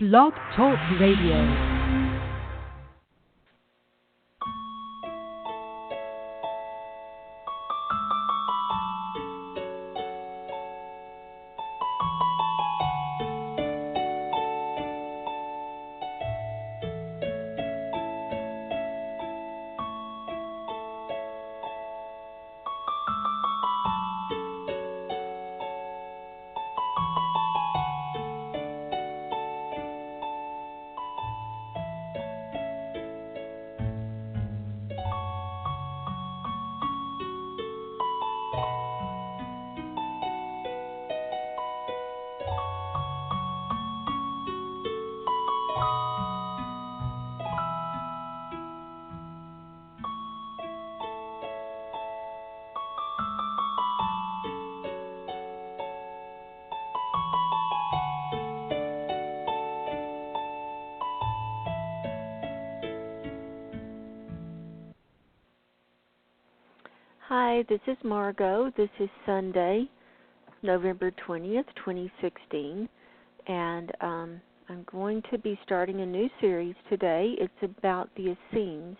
Blog Talk Radio. Hi, this is Margo. This is Sunday, November 20th, 2016, and I'm going to be starting a new series today. It's about the Essenes.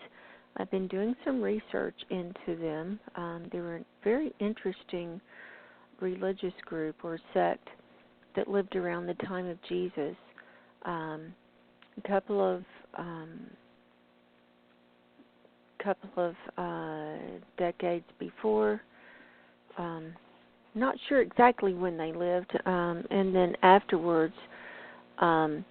I've been doing some research into them. They were a very interesting religious group or sect that lived around the time of Jesus. A couple of decades before. Not sure exactly when they lived, and then afterwards. But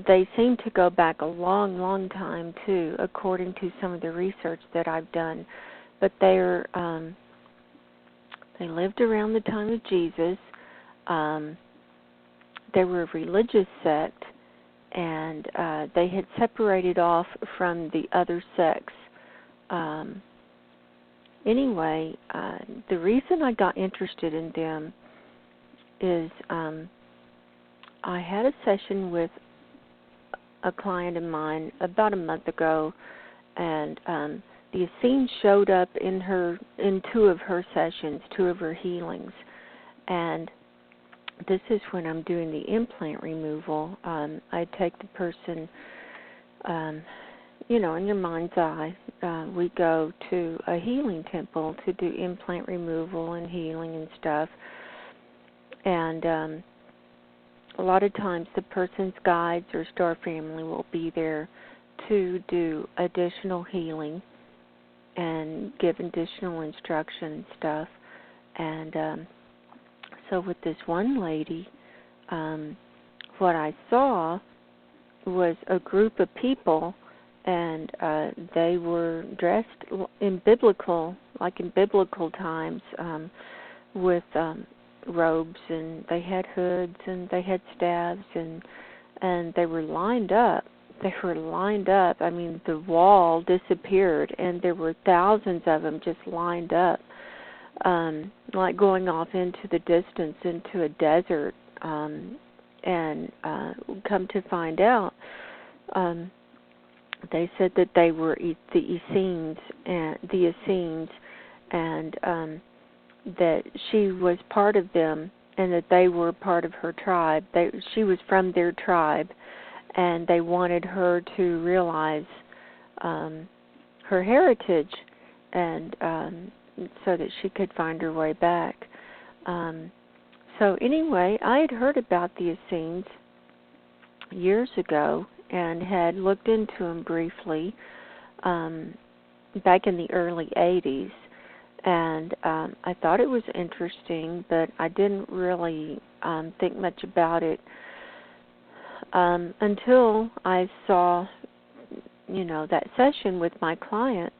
they seem to go back a long, long time too, according to some of the research that I've done. But they lived around the time of Jesus. They were a religious sect, and they had separated off from the other sects. Anyway, the reason I got interested in them is I had a session with a client of mine about a month ago, and the Essenes showed up in two of her sessions, two of her healings, and this is when I'm doing the implant removal. I take the person, in your mind's eye. We go to a healing temple to do implant removal and healing and stuff. And a lot of times the person's guides or star family will be there to do additional healing and give additional instruction and stuff. And so with this one lady, what I saw was a group of people, and they were dressed in biblical times, with robes, and they had hoods, and they had staves, and they were lined up. I mean, the wall disappeared, and there were thousands of them just lined up. Like going off into the distance, into a desert, and come to find out, they said that they were the Essenes, and that she was part of them, and that they were part of her tribe. She was from their tribe, and they wanted her to realize her heritage, and so that she could find her way back. So anyway, I had heard about the Essenes years ago and had looked into them briefly back in the early 80s. And I thought it was interesting, but I didn't really think much about it until I saw, that session with my client.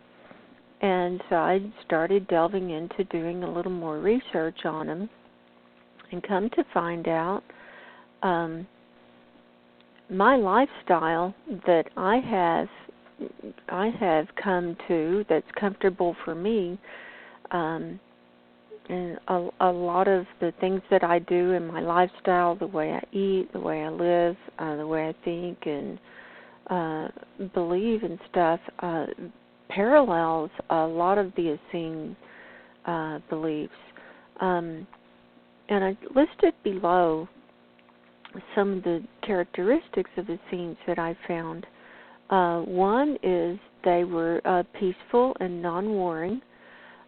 And so I started delving into doing a little more research on them, and come to find out my lifestyle that I have come to that's comfortable for me, and a lot of the things that I do in my lifestyle, the way I eat, the way I live, the way I think and believe and stuff, parallels a lot of the Essene beliefs. And I listed below some of the characteristics of Essenes that I found. One is they were peaceful and non-warring.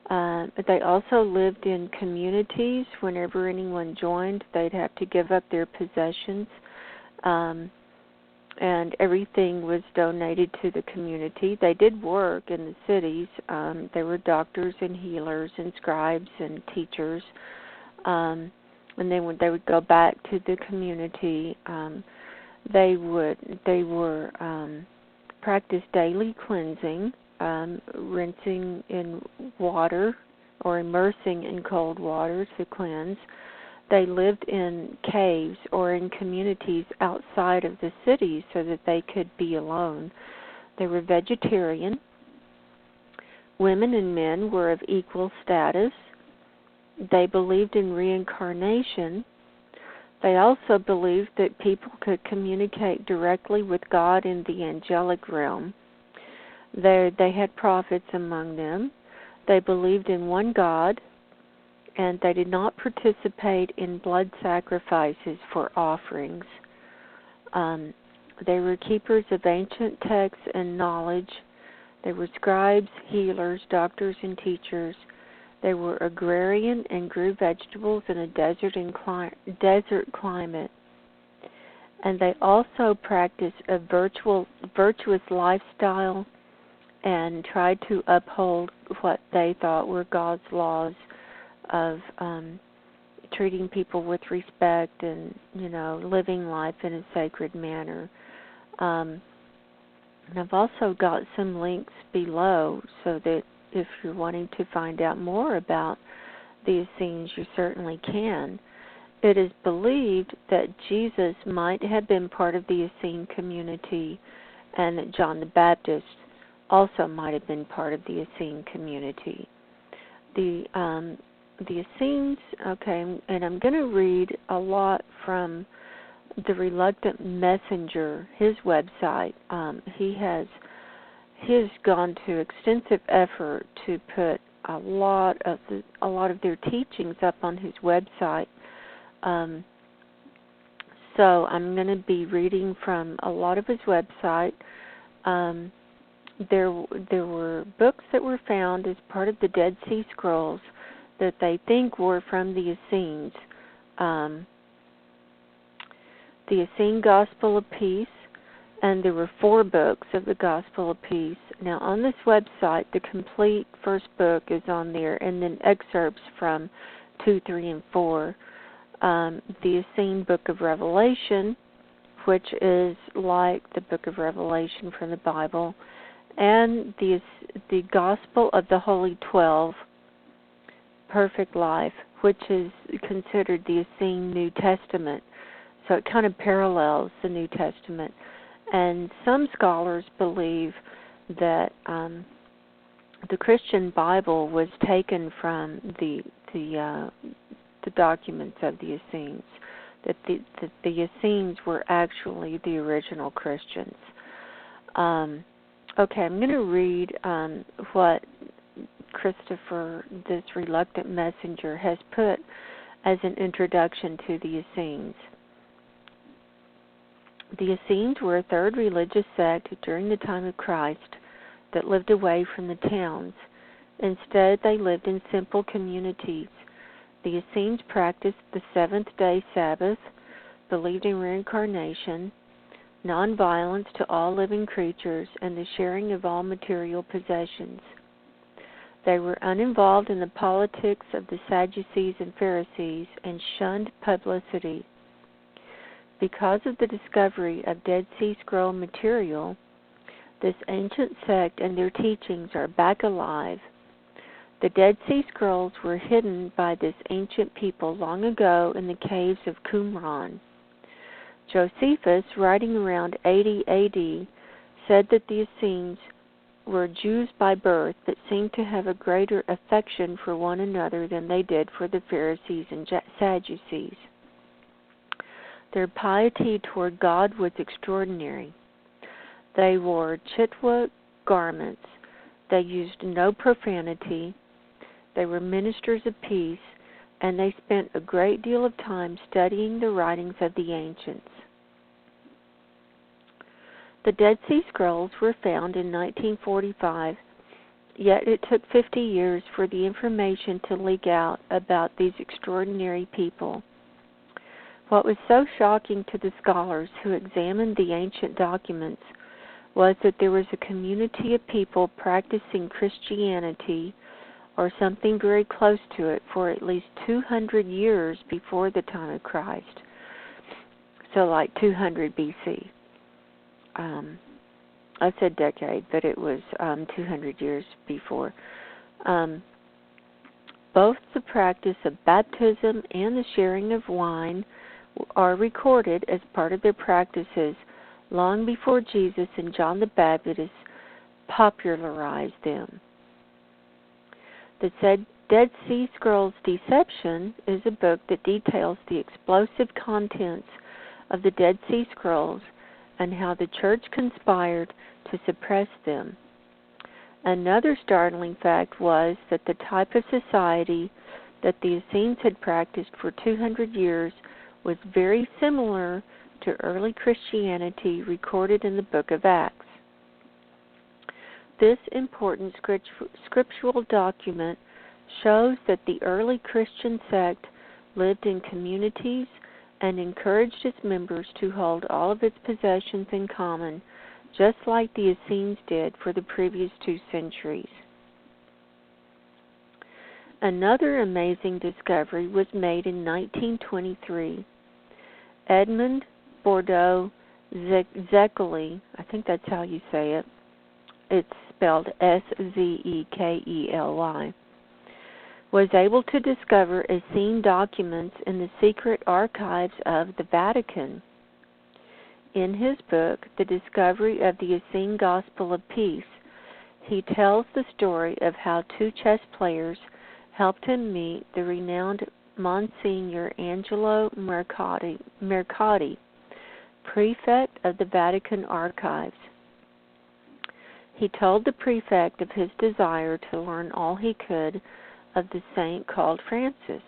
They also lived in communities. Whenever anyone joined, they'd have to give up their possessions, and everything was donated to the community. They did work in the cities. They were doctors and healers and scribes and teachers. And then when they would go back to the community, they were practice daily cleansing, rinsing in water or immersing in cold water to cleanse. They lived in caves or in communities outside of the cities so that they could be alone. They were vegetarian. Women and men were of equal status. They believed in reincarnation. They also believed that people could communicate directly with God in the angelic realm. They had prophets among them. They believed in one God, and they did not participate in blood sacrifices for offerings. They were keepers of ancient texts and knowledge. They were scribes, healers, doctors, and teachers. They were agrarian and grew vegetables in a desert climate. And they also practiced a virtuous lifestyle and tried to uphold what they thought were God's laws of treating people with respect and, living life in a sacred manner. And I've also got some links below so that if you're wanting to find out more about the Essenes, you certainly can. It is believed that Jesus might have been part of the Essene community and that John the Baptist also might have been part of the Essene community. The Essenes, okay, and I'm going to read a lot from the Reluctant Messenger, his website. He has gone to extensive effort to put a lot of their teachings up on his website. So I'm going to be reading from a lot of his website. There were books that were found as part of the Dead Sea Scrolls that they think were from the Essenes. The Essene Gospel of Peace, and there were 4 books of the Gospel of Peace. Now, on this website, the complete first book is on there, and then excerpts from 2, 3, and 4. The Essene Book of Revelation, which is like the Book of Revelation from the Bible, and the Gospel of the Holy 12, Perfect Life, which is considered the Essene New Testament. So it kind of parallels the New Testament. And some scholars believe that the Christian Bible was taken from the documents of the Essenes, that the Essenes were actually the original Christians. Okay, I'm going to read what Christopher, this Reluctant Messenger, has put as an introduction to the Essenes. The Essenes were a third religious sect during the time of Christ that lived away from the towns. Instead, they lived in simple communities. The Essenes practiced the seventh-day Sabbath, believed in reincarnation, nonviolence to all living creatures, and the sharing of all material possessions. They were uninvolved in the politics of the Sadducees and Pharisees and shunned publicity. Because of the discovery of Dead Sea Scroll material, this ancient sect and their teachings are back alive. The Dead Sea Scrolls were hidden by this ancient people long ago in the caves of Qumran. Josephus, writing around 80 A.D., said that the Essenes were Jews by birth but seemed to have a greater affection for one another than they did for the Pharisees and Sadducees. Their piety toward God was extraordinary. They wore chitwa garments. They used no profanity. They were ministers of peace. and they spent a great deal of time studying the writings of the ancients. The Dead Sea Scrolls were found in 1945, yet it took 50 years for the information to leak out about these extraordinary people. What was so shocking to the scholars who examined the ancient documents was that there was a community of people practicing Christianity or something very close to it for at least 200 years before the time of Christ. So like 200 BC. I said decade, but it was 200 years before. Both the practice of baptism and the sharing of wine are recorded as part of their practices long before Jesus and John the Baptist popularized them. The Dead Sea Scrolls Deception is a book that details the explosive contents of the Dead Sea Scrolls and how the church conspired to suppress them. Another startling fact was that the type of society that the Essenes had practiced for 200 years was very similar to early Christianity recorded in the Book of Acts. This important scriptural document shows that the early Christian sect lived in communities and encouraged its members to hold all of its possessions in common, just like the Essenes did for the previous 2 centuries. Another amazing discovery was made in 1923. Edmund Bordeaux Zekeli, I think that's how you say it. It's spelled Szekely, was able to discover Essene documents in the secret archives of the Vatican. In his book, The Discovery of the Essene Gospel of Peace, he tells the story of how 2 chess players helped him meet the renowned Monsignor Angelo Mercati, prefect of the Vatican archives. He told the prefect of his desire to learn all he could of the saint called Francis.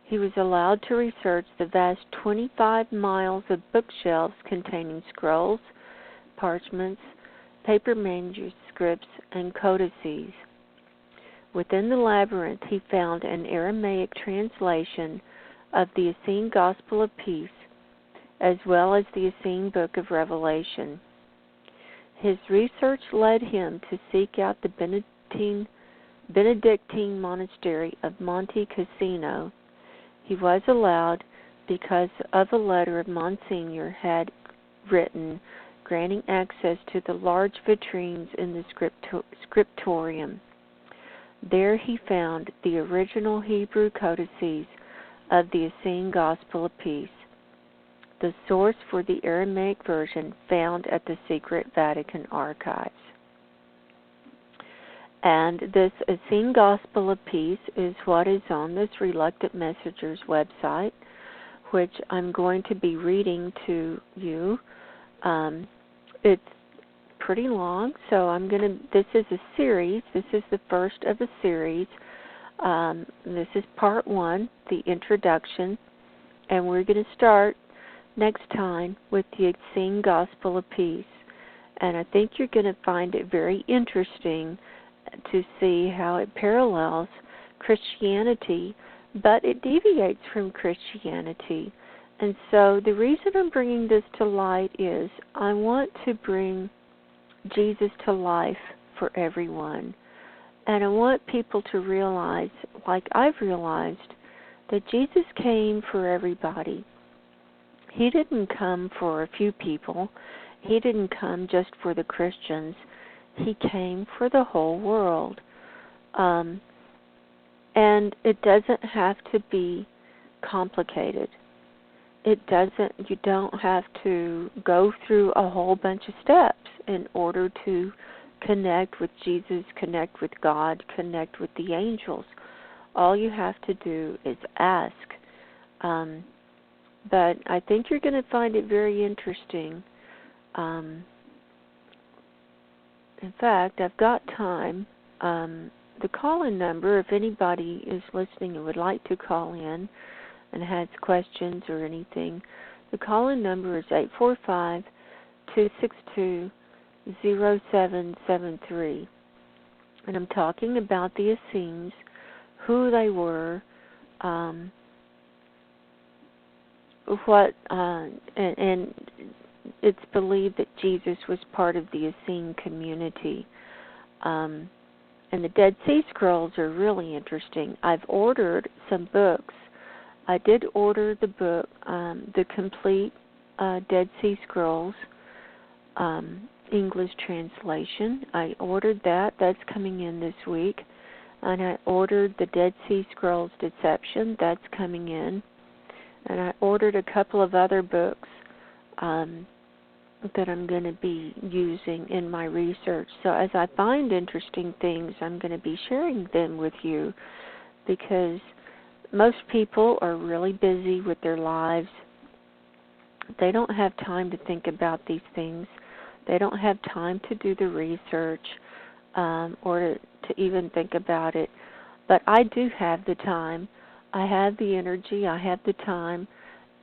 He was allowed to research the vast 25 miles of bookshelves containing scrolls, parchments, paper manuscripts, and codices. Within the labyrinth, he found an Aramaic translation of the Essene Gospel of Peace, as well as the Essene Book of Revelation. His research led him to seek out the Benedictine monastery of Monte Cassino. He was allowed because of a letter of Monsignor had written granting access to the large vitrines in the scriptorium. There he found the original Hebrew codices of the Essene Gospel of Peace, the source for the Aramaic version found at the secret Vatican archives. And this Essene Gospel of Peace is what is on this Reluctant Messenger's website, which I'm going to be reading to you. It's pretty long, so this is a series. This is the first of a series. This is part 1, the introduction, and we're going to start next time with the Essene Gospel of Peace. And I think you're going to find it very interesting to see how it parallels Christianity, but it deviates from Christianity. And so the reason I'm bringing this to light is I want to bring Jesus to life for everyone. And I want people to realize, like I've realized, that Jesus came for everybody. He didn't come for a few people. He didn't come just for the Christians. He came for the whole world. And it doesn't have to be complicated. You don't have to go through a whole bunch of steps in order to connect with Jesus, connect with God, connect with the angels. All you have to do is ask. But I think you're going to find it very interesting. In fact, I've got time the call-in number, if anybody is listening and would like to call in and has questions or anything, the call-in number is 845-262-0773. And I'm talking about the Essenes, who they were, and it's believed that Jesus was part of the Essene community. And the Dead Sea Scrolls are really interesting. I've ordered some books. I did order the book, the complete Dead Sea Scrolls, English translation. I ordered that. That's coming in this week. And I ordered the Dead Sea Scrolls Deception. That's coming in. And I ordered a couple of other books that I'm going to be using in my research. So as I find interesting things, I'm going to be sharing them with you, because most people are really busy with their lives. They don't have time to think about these things. They don't have time to do the research or to even think about it. But I do have the time. I have the energy. I have the time.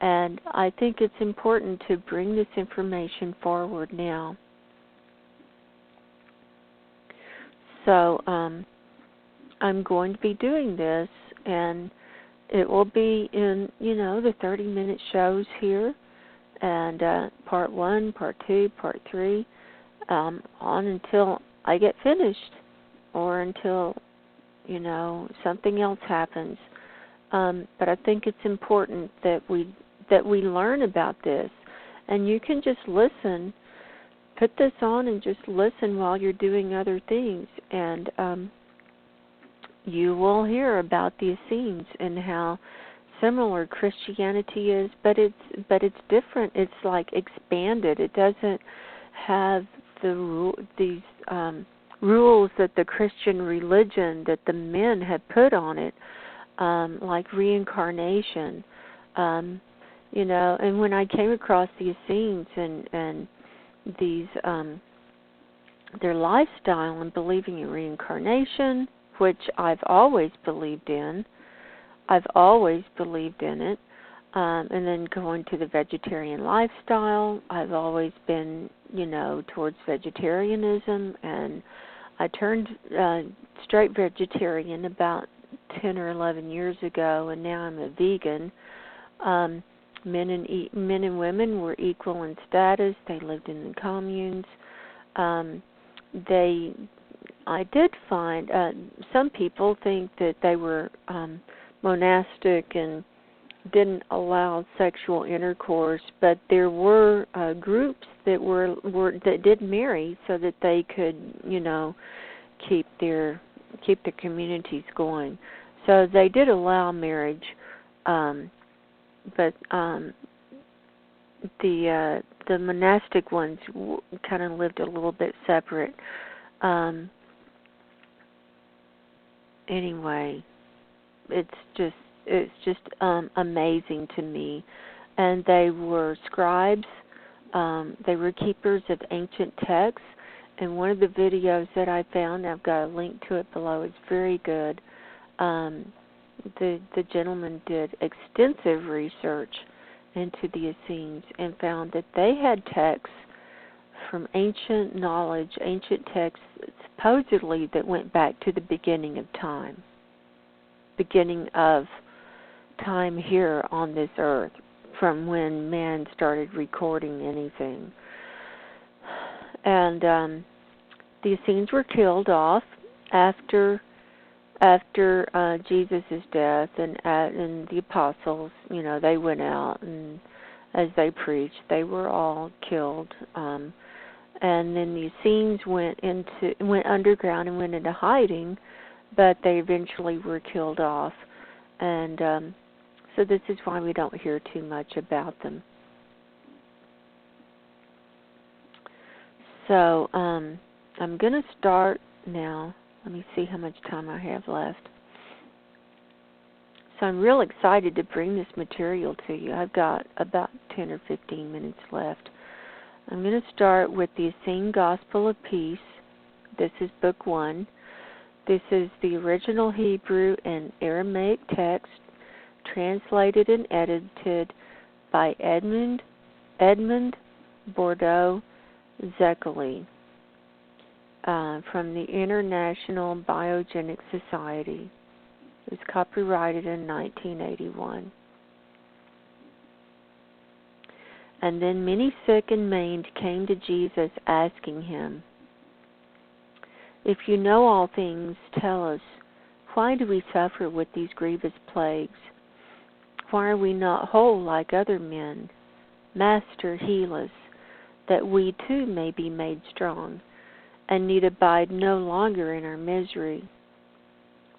And I think it's important to bring this information forward now. So I'm going to be doing this, and it will be in, the 30-minute shows here, and part 1, part 2, part 3, on until I get finished, or until, something else happens. But I think it's important that we learn about this. And you can just listen, put this on and just listen while you're doing other things, and you will hear about the Essenes and how similar Christianity is, but it's different. It's like expanded. It doesn't have these rules that the Christian religion, that the men have put on it, like reincarnation. And when I came across the Essenes and these their lifestyle and believing in reincarnation, which I've always believed in. I've always believed in it. And then going to the vegetarian lifestyle, I've always been, towards vegetarianism, and I turned straight vegetarian about 10 or 11 years ago, and now I'm a vegan. Men and women were equal in status. They lived in the communes. I did find some people think that they were monastic and didn't allow sexual intercourse, but there were groups that did marry so that they could, keep the communities going. So they did allow marriage, but the monastic ones kind of lived a little bit separate. Anyway, it's just amazing to me. And they were scribes. They were keepers of ancient texts. And one of the videos that I found, I've got a link to it below, it's very good. The gentleman did extensive research into the Essenes and found that they had texts from ancient knowledge, ancient texts supposedly that went back to the beginning of time here on this earth, from when man started recording anything. And the Essenes were killed off after Jesus' death, and the apostles, they went out, and as they preached, they were all killed. And then the Essenes went underground and went into hiding, but they eventually were killed off. And so this is why we don't hear too much about them. So I'm going to start now. Let me see how much time I have left. So I'm real excited to bring this material to you. I've got about 10 or 15 minutes left. I'm going to start with the Essene Gospel of Peace. This is Book 1. This is the original Hebrew and Aramaic text, translated and edited by Edmund Bordeaux Zekeli from the International Biogenic Society. It was copyrighted in 1981. And then many sick and maimed came to Jesus, asking him, "If you know all things, tell us, why do we suffer with these grievous plagues? Why are we not whole like other men? Master, heal us, that we too may be made strong, and need abide no longer in our misery.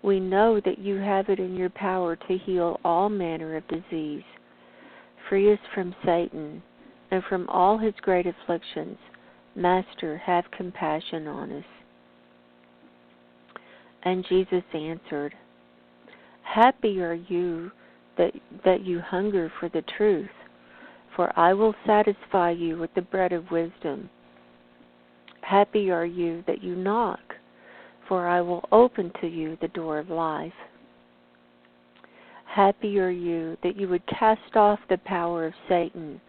We know that you have it in your power to heal all manner of disease. Free us from Satan, and from all his great afflictions. Master, have compassion on us." And Jesus answered, "Happy are you that you hunger for the truth, for I will satisfy you with the bread of wisdom. Happy are you that you knock, for I will open to you the door of life. Happy are you that you would cast off the power of Satan,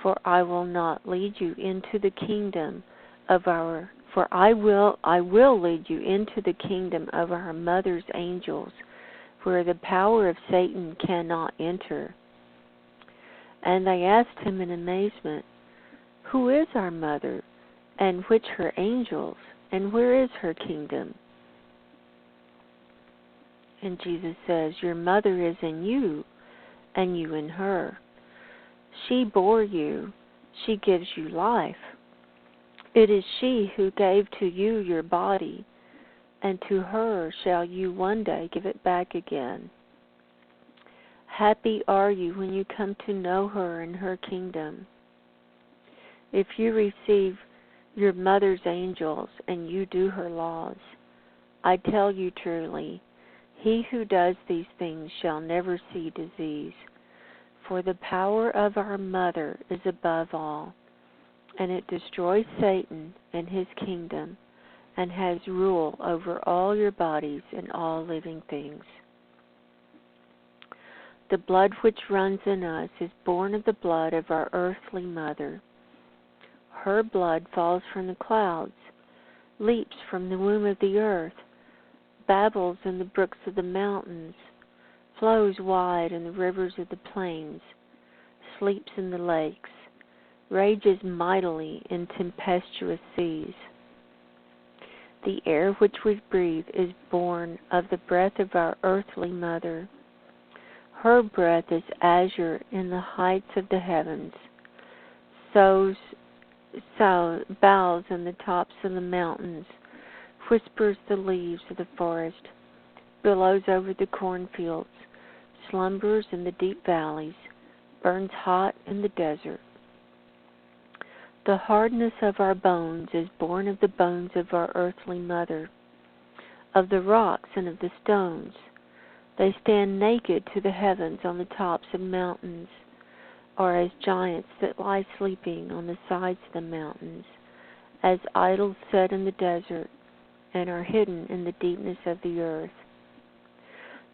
for I will not lead you into the kingdom of our I will lead you into the kingdom of our mother's angels, where the power of Satan cannot enter." And they asked him in amazement, "Who is our mother, and which her angels, and where is her kingdom?" And Jesus says, "Your mother is in you, and you in her. She bore you, she gives you life. It is she who gave to you your body, and to her shall you one day give it back again. Happy are you when you come to know her and her kingdom. If you receive your mother's angels and you do her laws, I tell you truly, he who does these things shall never see disease. For the power of our mother is above all, and it destroys Satan and his kingdom, and has rule over all your bodies and all living things. The blood which runs in us is born of the blood of our earthly mother. Her blood falls from the clouds, leaps from the womb of the earth, babbles in the brooks of the mountains, flows wide in the rivers of the plains, sleeps in the lakes, rages mightily in tempestuous seas. The air which we breathe is born of the breath of our earthly mother. Her breath is azure in the heights of the heavens, sows boughs in the tops of the mountains, whispers the leaves of the forest, billows over the cornfields, slumbers in the deep valleys, burns hot in the desert. The hardness of our bones is born of the bones of our earthly mother, of the rocks and of the stones. They stand naked to the heavens on the tops of mountains, or as giants that lie sleeping on the sides of the mountains, as idols set in the desert, and are hidden in the deepness of the earth.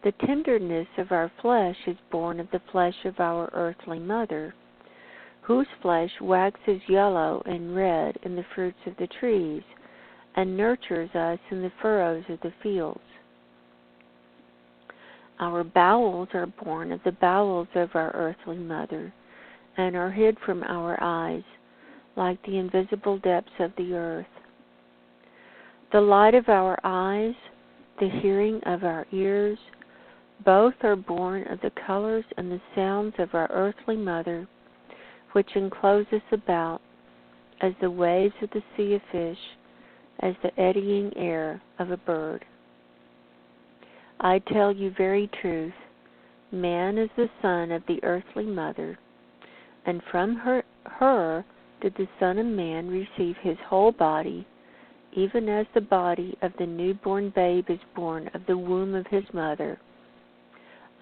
The tenderness of our flesh is born of the flesh of our earthly mother, whose flesh waxes yellow and red in the fruits of the trees, and nurtures us in the furrows of the fields. Our bowels are born of the bowels of our earthly mother, and are hid from our eyes, like the invisible depths of the earth. The light of our eyes, the hearing of our ears, both are born of the colors and the sounds of our earthly mother, which enclose us about, as the waves of the sea of fish, as the eddying air of a bird. I tell you very truth, man is the son of the earthly mother, and from her did the Son of Man receive his whole body, even as the body of the newborn babe is born of the womb of his mother.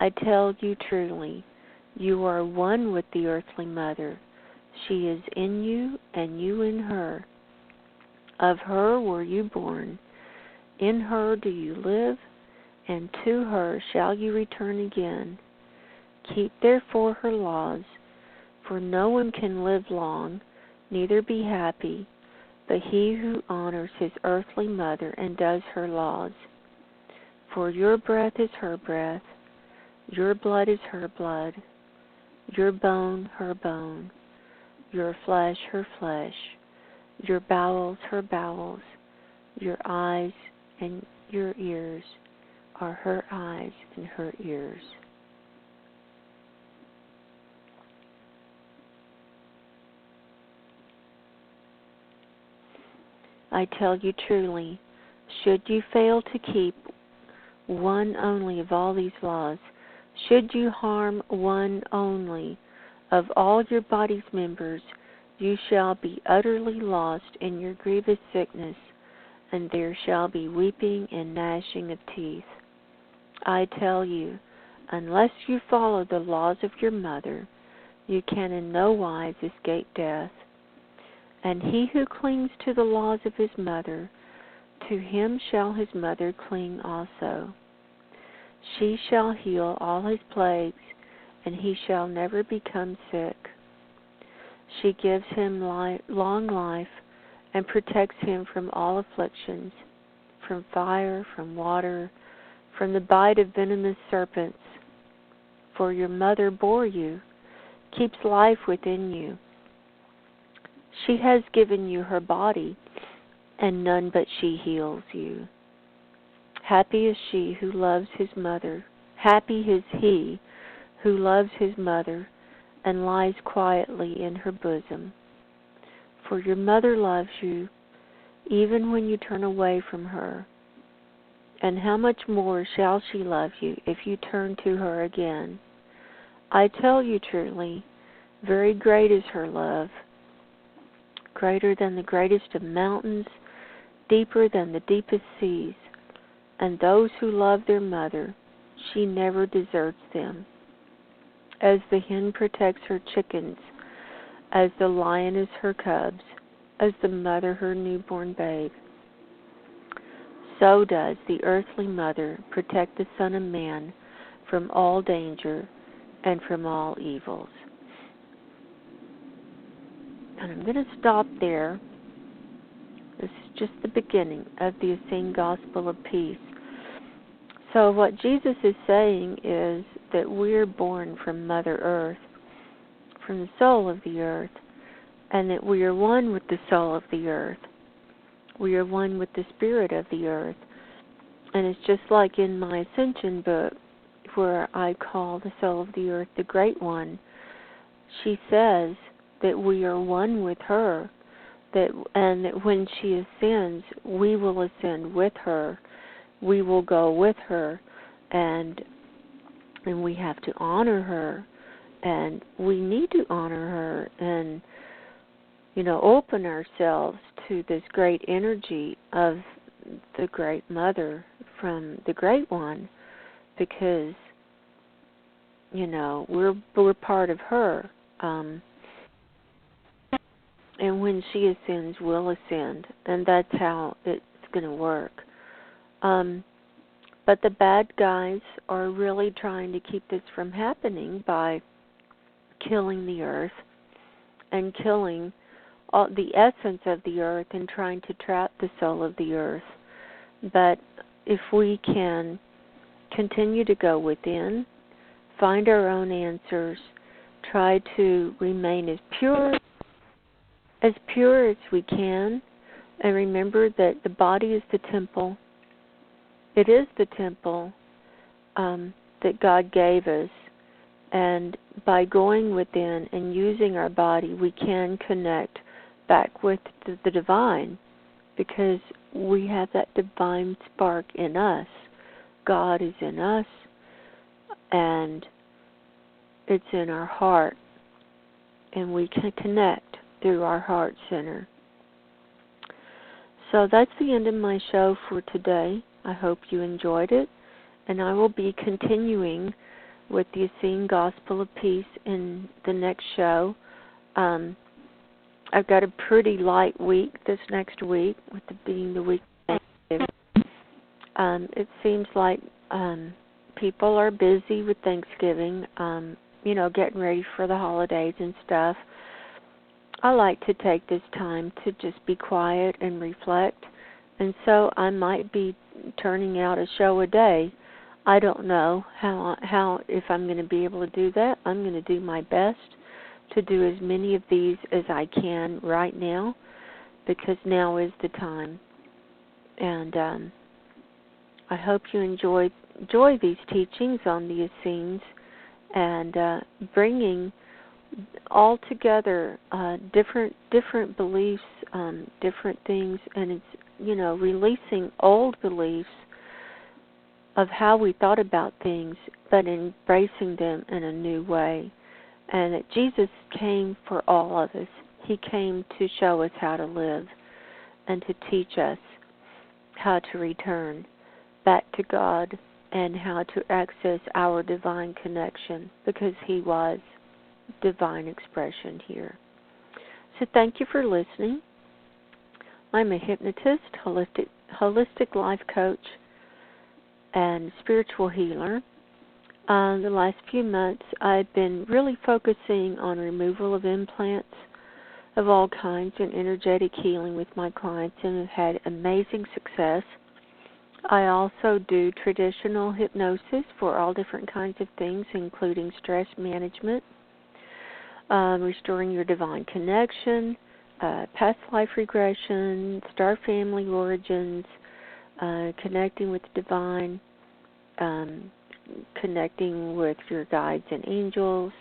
I tell you truly, you are one with the earthly mother. She is in you, and you in her. Of her were you born, In her do you live, and to her shall you return again. Keep therefore her laws, for no one can live long, neither be happy, but he who honors his earthly mother and does her laws. For your breath is her breath, your blood is her blood, your bone her bone, your flesh her flesh, your bowels her bowels, your eyes and your ears are her eyes and her ears. I tell you truly, should you fail to keep one only of all these laws, should you harm one only of all your body's members, you shall be utterly lost in your grievous sickness, and there shall be weeping and gnashing of teeth. I tell you, unless you follow the laws of your mother, you can in no wise escape death. And he who clings to the laws of his mother, to him shall his mother cling also. She shall heal all his plagues, and he shall never become sick. She gives him long life, and protects him from all afflictions, from fire, from water, from the bite of venomous serpents. For your mother bore you, keeps life within you. She has given you her body, and none but she heals you. Happy is she who loves his mother. Happy is he who loves his mother and lies quietly in her bosom. For your mother loves you, even when you turn away from her. And how much more shall she love you if you turn to her again? I tell you truly, very great is her love, greater than the greatest of mountains, deeper than the deepest seas. And those who love their mother, she never deserts them. As the hen protects her chickens, as the lioness her cubs, as the mother her newborn babe, so does the earthly mother protect the Son of Man from all danger and from all evils. And I'm going to stop there. This is just the beginning of the Essene Gospel of Peace. So what Jesus is saying is that we're born from Mother Earth, from the soul of the earth, and that we are one with the soul of the earth. We are one with the spirit of the earth. And it's just like in my Ascension book, where I call the soul of the earth the Great One. She says that we are one with her, and that when she ascends, we will ascend with her. We will go with her, and we have to honor her, and we need to honor her, and open ourselves to this great energy of the Great Mother from the Great One, because we're part of her. And when she ascends, we'll ascend, and that's how it's going to work. But the bad guys are really trying to keep this from happening by killing the earth and killing all the essence of the earth and trying to trap the soul of the earth. But if we can continue to go within, find our own answers, try to remain as pure as we can, and remember that the body is the temple. It is the temple that God gave us, and by going within and using our body, we can connect back with the divine, because we have that divine spark in us. God is in us, and it's in our heart, and we can connect through our heart center. So that's the end of my show for today. I hope you enjoyed it, and I will be continuing with the Essene Gospel of Peace in the next show. I've got a pretty light week this next week, with it being the week of Thanksgiving. It seems like people are busy with Thanksgiving, getting ready for the holidays and stuff. I like to take this time to just be quiet and reflect, and so I might be turning out a show a day. I don't know how if I'm going to be able to do that. I'm going to do my best to do as many of these as I can right now, because now is the time. And I hope you enjoy these teachings on the Essenes and bringing all together different beliefs, different things, and it's releasing old beliefs of how we thought about things, but embracing them in a new way. And that Jesus came for all of us. He came to show us how to live and to teach us how to return back to God and how to access our divine connection, because He was divine expression here. So thank you for listening. I'm a hypnotist, holistic life coach, and spiritual healer. The last few months, I've been really focusing on removal of implants of all kinds and energetic healing with my clients, and have had amazing success. I also do traditional hypnosis for all different kinds of things, including stress management, restoring your divine connection, past life regression, star family origins, connecting with the divine, connecting with your guides and angels,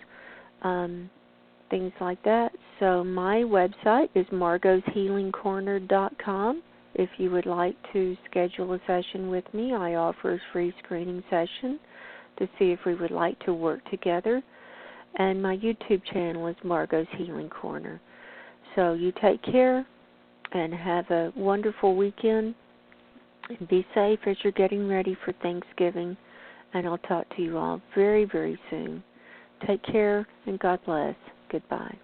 things like that. So my website is margoshealingcorner.com. If you would like to schedule a session with me, I offer a free screening session to see if we would like to work together. And my YouTube channel is Margo's Healing Corner. So you take care and have a wonderful weekend. And be safe as you're getting ready for Thanksgiving. And I'll talk to you all very, very soon. Take care and God bless. Goodbye.